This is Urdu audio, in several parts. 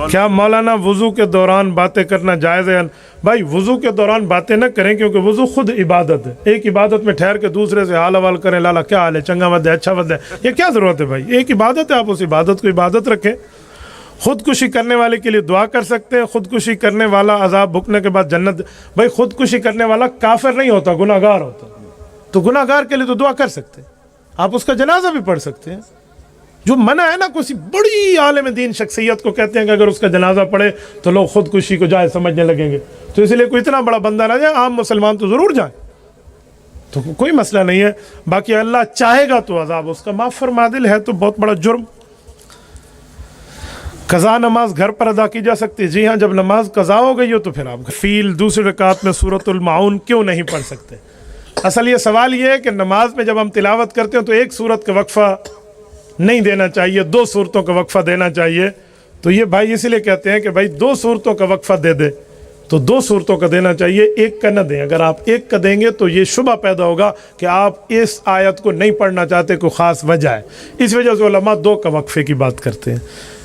کیا مولانا وضو کے دوران باتیں کرنا جائز ہے؟ بھائی وضو کے دوران باتیں نہ کریں، کیونکہ وضو خود عبادت ہے. ایک عبادت میں ٹھہر کے دوسرے سے حال حوال کریں، لالا کیا حال ہے، چنگا ود ہے، اچھا ود ہے، یہ کیا ضرورت ہے بھائی؟ ایک عبادت ہے، آپ اس عبادت کو عبادت رکھیں. خودکشی کرنے والے کے لیے دعا کر سکتے ہیں. خودکشی کرنے والا عذاب بھگتنے کے بعد جنت. بھائی خودکشی کرنے والا کافر نہیں ہوتا، گناہ گار ہوتا، تو گناہ گار کے لیے تو دعا کر سکتے ہیں. آپ اس کا جنازہ بھی پڑھ سکتے ہیں. جو منع ہے نا کسی بڑی عالم دین شخصیت کو کہتے ہیں کہ اگر اس کا جنازہ پڑھے تو لوگ خودکشی کو جائز سمجھنے لگیں گے، تو اس لیے کوئی اتنا بڑا بندہ نہ جائے، عام مسلمان تو ضرور جائیں، تو کوئی مسئلہ نہیں ہے. باقی اللہ چاہے گا تو عذاب اس کا معاف فرما دے، ہے تو بہت بڑا جرم. قضا نماز گھر پر ادا کی جا سکتی ہے؟ جی ہاں، جب نماز قضا ہو گئی ہو تو پھر آپ فیل دوسری رکعت میں سورۃ المعون کیوں نہیں پڑھ سکتے؟ اصل یہ سوال یہ ہے کہ نماز میں جب ہم تلاوت کرتے ہیں تو ایک سورت کا وقفہ نہیں دینا چاہیے، 2 سورتوں کا وقفہ دینا چاہیے. تو یہ بھائی اس لیے کہتے ہیں کہ بھائی 2 سورتوں کا وقفہ دے دے، تو 2 سورتوں کا دینا چاہیے، ایک کا نہ دیں. اگر آپ ایک کا دیں گے تو یہ شبہ پیدا ہوگا کہ آپ اس آیت کو نہیں پڑھنا چاہتے، کوئی خاص وجہ ہے. اس وجہ سے علماء 2 کا وقفے کی بات کرتے ہیں.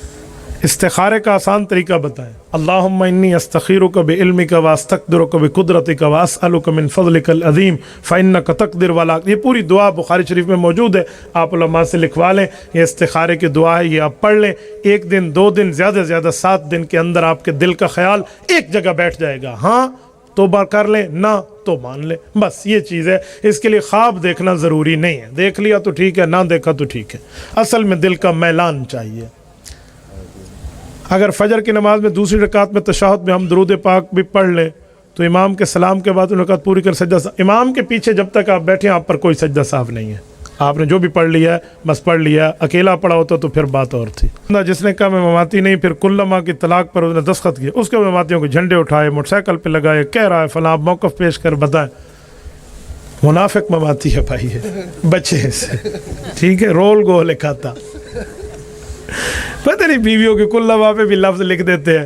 استخارے کا آسان طریقہ بتائیں. اللہم انی استخیرک بعلمک واستقدرک بقدرتک واسألک من فضلک العظیم فإنک تقدر ولا. یہ پوری دعا بخاری شریف میں موجود ہے، آپ علماء سے لکھوا لیں. یہ استخارے کی دعا ہے، یہ آپ پڑھ لیں. 1 دن 2 دن زیادہ سے زیادہ 7 دن کے اندر آپ کے دل کا خیال ایک جگہ بیٹھ جائے گا. ہاں توبہ کر لیں، نہ تو مان لیں، بس یہ چیز ہے. اس کے لیے خواب دیکھنا ضروری نہیں ہے، دیکھ لیا تو ٹھیک ہے، نہ دیکھا تو ٹھیک ہے. اصل میں دل کا میلان چاہیے. اگر فجر کی نماز میں دوسری رکعت میں تشہد میں ہم درود پاک بھی پڑھ لیں تو امام کے سلام کے بعد رکعت پوری کر سجدہ امام کے پیچھے جب تک آپ بیٹھے ہیں آپ پر کوئی سجدہ صاف نہیں ہے. آپ نے جو بھی پڑھ لیا ہے بس پڑھ لیا. اکیلا پڑھا ہوتا تو پھر بات اور تھی. جس نے کہا میں مماتی نہیں، پھر کلما کی طلاق پر اس نے دستخط کیے، اس کے مماتیوں کے جھنڈے اٹھائے، موٹر سائیکل پہ لگائے، کہہ رہا ہے فلاں موقف پیش کر بتائیں. منافق مماتی ہے بھائی، ہے بچے سے، ٹھیک ہے، رول گول کھاتا. پتہ نہیں بیویوں کے کلما پہ بھی لفظ لکھ دیتے ہیں،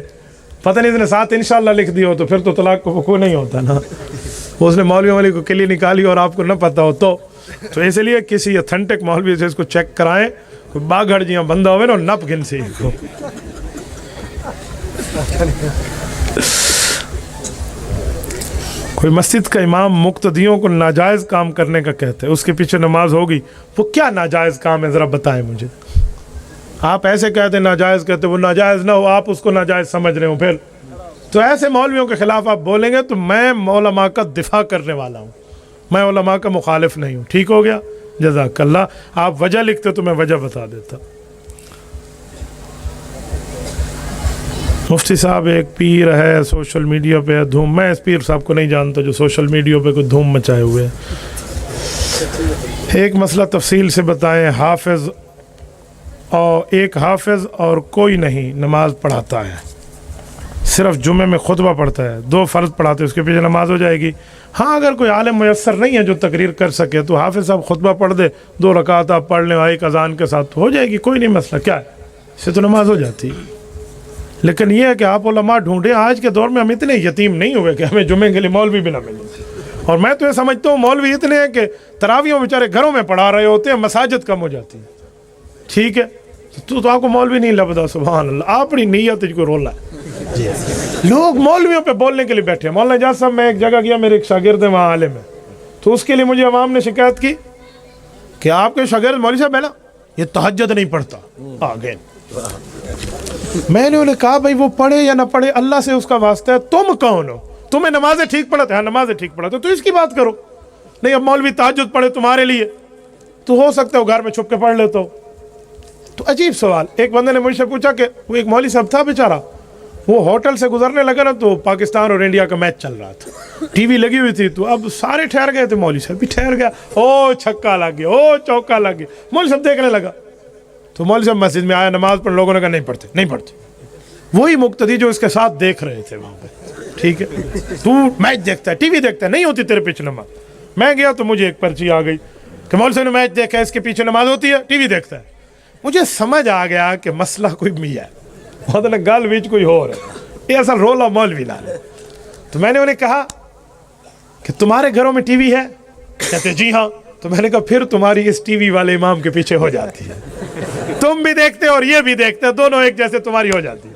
پتہ نہیں اس نے ساتھ انشاءاللہ لکھ دی ہو تو پھر تو طلاق کو وقوع نہیں ہوتا نا. اس نے مولوی والی کو کلی نکالی اور آپ کو نہ پتہ ہو تو اس لیے کسی اتھینٹک مولوی سے اس کو چیک کرائیں. کوئی باگھڑ جیاں بندہ ہوئے نا نپ گن سے کو. کوئی مسجد کا امام مقتدیوں کو ناجائز کام کرنے کا کہتے ہیں، اس کے پیچھے نماز ہوگی، وہ کیا ناجائز کام ہے ذرا بتائیں مجھے. آپ ایسے کہتے ہیں ناجائز، کہتے وہ ناجائز نہ ہو، آپ اس کو ناجائز سمجھ رہے ہو. پھر تو ایسے مولویوں کے خلاف آپ بولیں گے تو میں علماء کا دفاع کرنے والا ہوں، میں علماء کا مخالف نہیں ہوں. ٹھیک ہو گیا، جزاک اللہ. آپ وجہ لکھتے تو میں وجہ بتا دیتا. مفتی صاحب ایک پیر ہے سوشل میڈیا پہ دھوم، میں اس پیر صاحب کو نہیں جانتا جو سوشل میڈیا پہ کوئی دھوم مچائے ہوئے ہیں. ایک مسئلہ تفصیل سے بتائیں. حافظ اور ایک حافظ اور کوئی نہیں نماز پڑھاتا ہے، صرف جمعے میں خطبہ پڑھتا ہے، 2 فرض پڑھاتے ہیں، اس کے پیچھے نماز ہو جائے گی؟ ہاں اگر کوئی عالم میسر نہیں ہے جو تقریر کر سکے تو حافظ صاحب خطبہ پڑھ دے، 2 رکعت آپ پڑھ لیں ایک اذان کے ساتھ، ہو جائے گی، کوئی نہیں مسئلہ. کیا ہے اس سے تو نماز ہو جاتی. لیکن یہ ہے کہ آپ علماء ڈھونڈیں. آج کے دور میں ہم اتنے یتیم نہیں ہوئے کہ ہمیں جمعے کے لیے مولوی بھی نہ ملے. اور میں تو یہ سمجھتا ہوں مولوی اتنے ہیں کہ تراویحوں بیچارے گھروں میں پڑھا رہے ہوتے ہیں، مساجد کم ہو جاتی ہیں. ٹھیک ہے، تو آپ کو مولوی نہیں لبدا. سبحان اللہ، اپنی نیت کو رولا ہے. لوگ مولویوں پہ بولنے کے لیے بیٹھے ہیں. مولانا اجاز صاحب، میں ایک جگہ گیا، میرے ایک شاگرد ہے وہاں عالم ہے، تو اس کے لیے مجھے عوام نے شکایت کی کہ آپ کے شاگرد مولوی صاحب ہے نا، یہ تہجد نہیں پڑھتا. آگے میں نے انہیں کہا بھائی وہ پڑھے یا نہ پڑھے اللہ سے اس کا واسطہ ہے، تم کون ہو؟ تمہیں نمازیں ٹھیک پڑھاتے ہیں؟ ہاں نمازیں ٹھیک پڑھاتے تو اس کی بات کرو. نہیں اب مولوی تہجد پڑھے تمہارے لیے تو ہو سکتا ہے وہ گھر میں چھپ کے پڑھ لیتا ہو. تو عجیب سوال. ایک بندے نے مجھ سے پوچھا کہ وہ ایک مولوی صاحب تھا بیچارہ، وہ ہوٹل سے گزرنے لگا نا تو پاکستان اور انڈیا کا میچ چل رہا تھا، ٹی وی لگی ہوئی تھی، تو اب سارے ٹھہر گئے تھے، مولوی صاحب بھی ٹھہر گیا. او چھکا لگ گیا، او چوکا لگ گیا. مولوی صاحب دیکھنے لگا تو مولوی صاحب مسجد میں آیا، نماز پڑھ. لوگوں نے کہا نہیں پڑھتے. وہی مقتدی جو اس کے ساتھ دیکھ رہے تھے وہاں پہ. ٹھیک ہے، تو میچ دیکھتا ہے، ٹی وی دیکھتا ہے، نہیں ہوتی تیرے پیچھے نماز. میں گیا تو مجھے ایک پرچی آ گئی کہ مولوی صاحب نے میچ دیکھا ہے، اس کے پیچھے نماز ہوتی ہے، ٹی وی دیکھتا ہے. مجھے سمجھ آ گیا کہ مسئلہ کوئی میاں ہے، مطلب گل بیچ کوئی اور ہے، یہ اصل رولا مولوی لال ہے. تو میں نے انہیں کہا کہ تمہارے گھروں میں ٹی وی ہے؟ کہتے جی ہاں. تو میں نے کہا پھر تمہاری اس ٹی وی والے امام کے پیچھے ہو جاتی ہے، تم بھی دیکھتے اور یہ بھی دیکھتے، دونوں ایک جیسے تمہاری ہو جاتی ہے.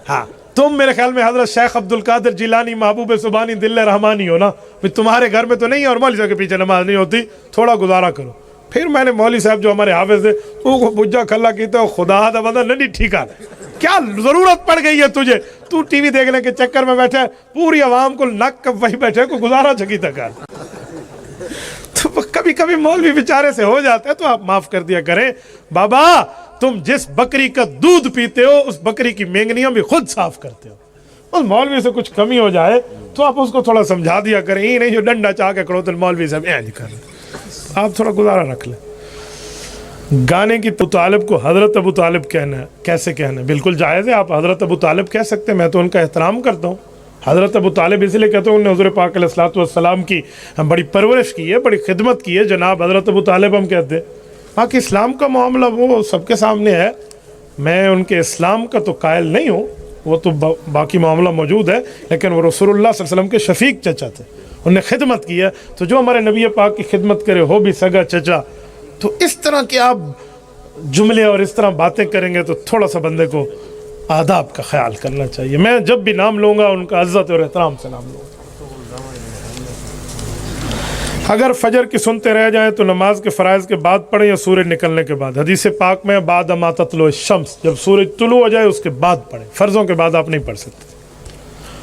ہاں تم میرے خیال میں حضرت شیخ عبد القادر جیلانی محبوب سبحانی دل رحمانی ہو نا، تمہارے گھر میں تو نہیں ہے اور مولوی صاحب کے پیچھے نماز نہیں ہوتی، تھوڑا گزارا کرو. پھر میں نے مولوی صاحب جو ہمارے حافظ تھے تو بجا کھلا کیتے ہو خدا دا بندہ نہیں ٹھیک ہے، کیا ضرورت پڑ گئی ہے تجھے، تو ٹی وی دیکھنے کے چکر میں بیٹھے پوری عوام کو نک کب وہی بیٹھے کو گزارا چکی تک. تو کبھی کبھی مولوی بیچارے سے ہو جاتا ہے تو آپ معاف کر دیا کریں. بابا تم جس بکری کا دودھ پیتے ہو اس بکری کی مینگنیاں بھی خود صاف کرتے ہو، اس مولوی سے کچھ کمی ہو جائے تو آپ اس کو تھوڑا سمجھا دیا کریں، یہ نہیں جو ڈنڈا چاہ کے کرو تو مولوی صاحب اینج کر لیں، آپ تھوڑا گزارا رکھ لیں. گانے کی ابو طالب کو حضرت ابو طالب کہنا ہے، کیسے کہنا ہے؟ بالکل جائز ہے، آپ حضرت ابو طالب کہہ سکتے ہیں، میں تو ان کا احترام کرتا ہوں. حضرت ابو طالب اس لیے کہتا ہوں، انہوں نے حضور پاک علیہ الصلوۃ والسلام کی بڑی پرورش کی ہے، بڑی خدمت کی ہے، جناب حضرت ابو طالب ہم کہتے ہیں. باقی اسلام کا معاملہ وہ سب کے سامنے ہے، میں ان کے اسلام کا تو قائل نہیں ہوں، وہ تو باقی معاملہ موجود ہے، لیکن وہ رسول اللہ صلی اللہ علیہ وسلم کے شفیق چچا تھے، انہوں نے خدمت کی ہے. تو جو ہمارے نبی پاک کی خدمت کرے ہو بھی سگا چچا، تو اس طرح کے آپ جملے اور اس طرح باتیں کریں گے تو تھوڑا سا بندے کو آداب کا خیال کرنا چاہیے. میں جب بھی نام لوں گا ان کا عزت اور احترام سے نام لوں گا. اگر فجر کی سنتے رہ جائیں تو نماز کے فرائض کے بعد پڑھیں یا سورج نکلنے کے بعد؟ حدیث پاک میں بعد ما تطلع الشمس، جب سورج طلوع ہو جائے اس کے بعد پڑھیں، فرضوں کے بعد آپ نہیں پڑھ سکتے.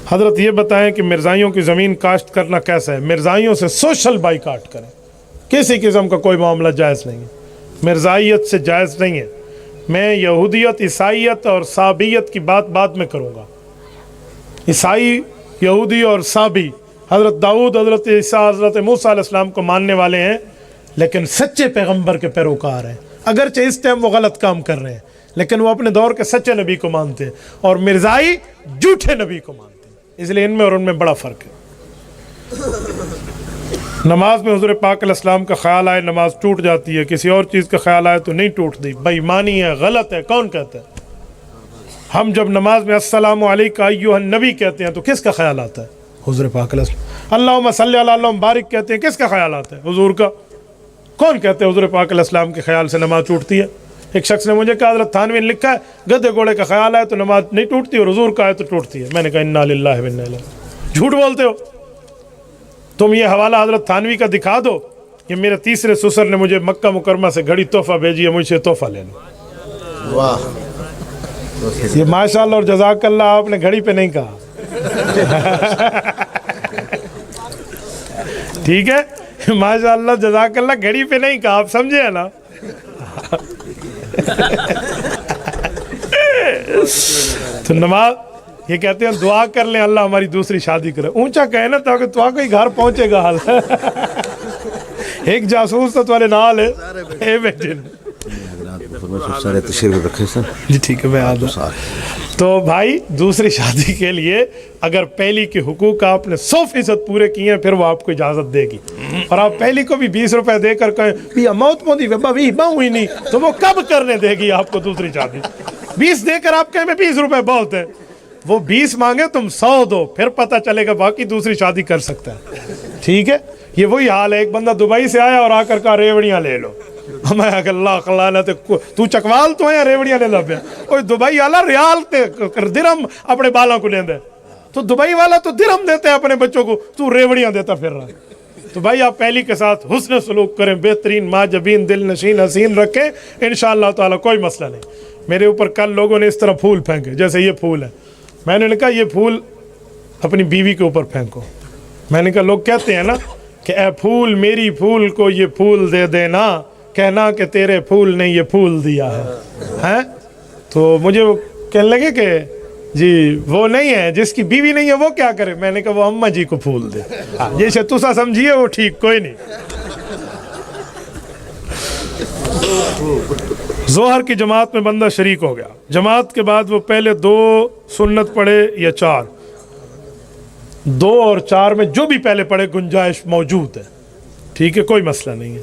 حضرت یہ بتائیں کہ مرزائیوں کی زمین کاشت کرنا کیسا ہے؟ مرزائیوں سے سوشل بائیکاٹ کریں، کسی قسم کا کوئی معاملہ جائز نہیں ہے، مرزائیت سے جائز نہیں ہے. میں یہودیت، عیسائیت اور صابیت کی بات بعد میں کروں گا. عیسائی، یہودی اور صابی حضرت داؤد، حضرت عیسیٰ، حضرت موسیٰ علیہ السلام کو ماننے والے ہیں لیکن سچے پیغمبر کے پیروکار ہیں. اگرچہ اس ٹائم وہ غلط کام کر رہے ہیں لیکن وہ اپنے دور کے سچے نبی کو مانتے ہیں، اور مرزائی جھوٹے نبی کو مانتے ہیں، اس لیے ان میں اور ان میں بڑا فرق ہے. نماز میں حضور پاک علیہ السلام کا خیال آئے نماز ٹوٹ جاتی ہے، کسی اور چیز کا خیال آئے تو نہیں ٹوٹتی. بے ایمانی ہے، غلط ہے. کون کہتا ہے؟ ہم جب نماز میں السلام علیکم ایھا النبی کہتے ہیں تو کس کا خیال آتا ہے؟ حضور پاک علیہ السلام. اللہم صلی علی اللہم بارک کہتے ہیں، کس کا خیال آتا ہے؟ حضور کا. کون کہتے ہیں حضور پاک علیہ السلام کے خیال سے نماز ٹوٹتی ہے؟ ایک شخص نے مجھے کہا حضرت تھانوی نے لکھا ہے گدھے گھوڑے کا خیال آئے تو نماز نہیں ٹوٹتی اور حضور کا آئے تو ٹوٹتی ہے. میں نے کہا انا للہ و انا الیہ. جھوٹ بولتے ہو تم. یہ حوالہ حضرت تھانوی کا دکھا دو، یہ میرے تیسرے سسر نے مجھے مکہ مکرمہ سے گھڑی تحفہ بھیجی ہے، مجھ سے تحفہ لے لو. واہ، یہ ماشاءاللہ اور جزاک اللہ آپ نے گھڑی پہ نہیں کہا، ٹھیک ہے، ماشاءاللہ جزاک اللہ گھڑی پہ نہیں کہا، آپ سمجھے ہے نا. تو نماز یہ کہتے ہیں دعا کر لیں اللہ ہماری دوسری شادی کرے. اونچا کہے نا تاکہ تو کوئی گھر پہنچے گا. حال ایک جاسوس تو تمہارے نال ہے اے بیٹے. سارے تشریف رکھے سر. جی ٹھیک ہے، میں آ جاؤں. تو بھائی دوسری شادی کے لیے اگر پہلی کے حقوق آپ نے 100% پورے کیے ہیں پھر وہ آپ کو اجازت دے گی. اور آپ پہلی کو بھی 20 روپے دے کر کہیں بھی موت موتی ہوئی نہیں تو وہ کب کرنے دے گی آپ کو دوسری شادی؟ 20 دے کر آپ کہیں میں 20 روپے بہت ہے، وہ 20 مانگے تم 100 دو، پھر پتہ چلے گا باقی دوسری شادی کر سکتا ہے. ٹھیک ہے، یہ وہی حال ہے. ایک بندہ دبئی سے آیا اور آ کر کہا ریوڑیاں لے لو. میں اللہ خلانت تو چکوال تو ہے ریوڑیاں لے لو. کوئی دبئی والا ریال تے درہم اپنے بالاں کو لیندے، تو دبئی والا تو درہم دیتے اپنے بچوں کو، تو ریوڑیاں دیتا پھر رہا. تو بھائی آپ پہلی کے ساتھ حسن سلوک کریں، بہترین ماں جبین دل نشین حسین رکھیں، انشاءاللہ تعالی کوئی مسئلہ نہیں. میرے اوپر کل لوگوں نے اس طرح پھول پھینکے جیسے یہ پھول ہے. میں نے کہا یہ پھول اپنی بیوی کے اوپر پھینکو. میں نے کہا لوگ کہتے ہیں نا کہ اے پھول میری پھول کو یہ پھول دے دینا، کہنا کہ تیرے پھول نے یہ پھول دیا ہے. تو مجھے وہ کہنے لگے کہ جی وہ نہیں ہے جس کی بیوی نہیں ہے وہ کیا کرے؟ میں نے کہا وہ اماں جی کو پھول دے. جیسے تسا سمجھیے وہ ٹھیک، کوئی نہیں. ظہر کی جماعت میں بندہ شریک ہو گیا، جماعت کے بعد وہ پہلے 2 سنت پڑھے یا 4؟ 2 اور 4 میں جو بھی پہلے پڑھے گنجائش موجود ہے، ٹھیک ہے، کوئی مسئلہ نہیں ہے.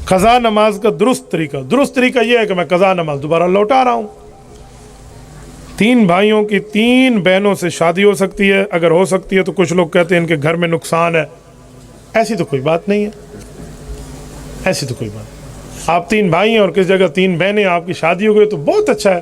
قضا نماز کا درست طریقہ یہ ہے کہ میں قضا نماز دوبارہ لوٹا رہا ہوں. 3 بھائیوں کی 3 بہنوں سے شادی ہو سکتی ہے، اگر ہو سکتی ہے تو کچھ لوگ کہتے ہیں ان کے گھر میں نقصان ہے. ایسی تو کوئی بات نہیں ہے، ایسی تو کوئی بات. آپ 3 بھائی ہیں اور کس جگہ 3 بہنیں، آپ کی شادی ہو گئی تو بہت اچھا ہے.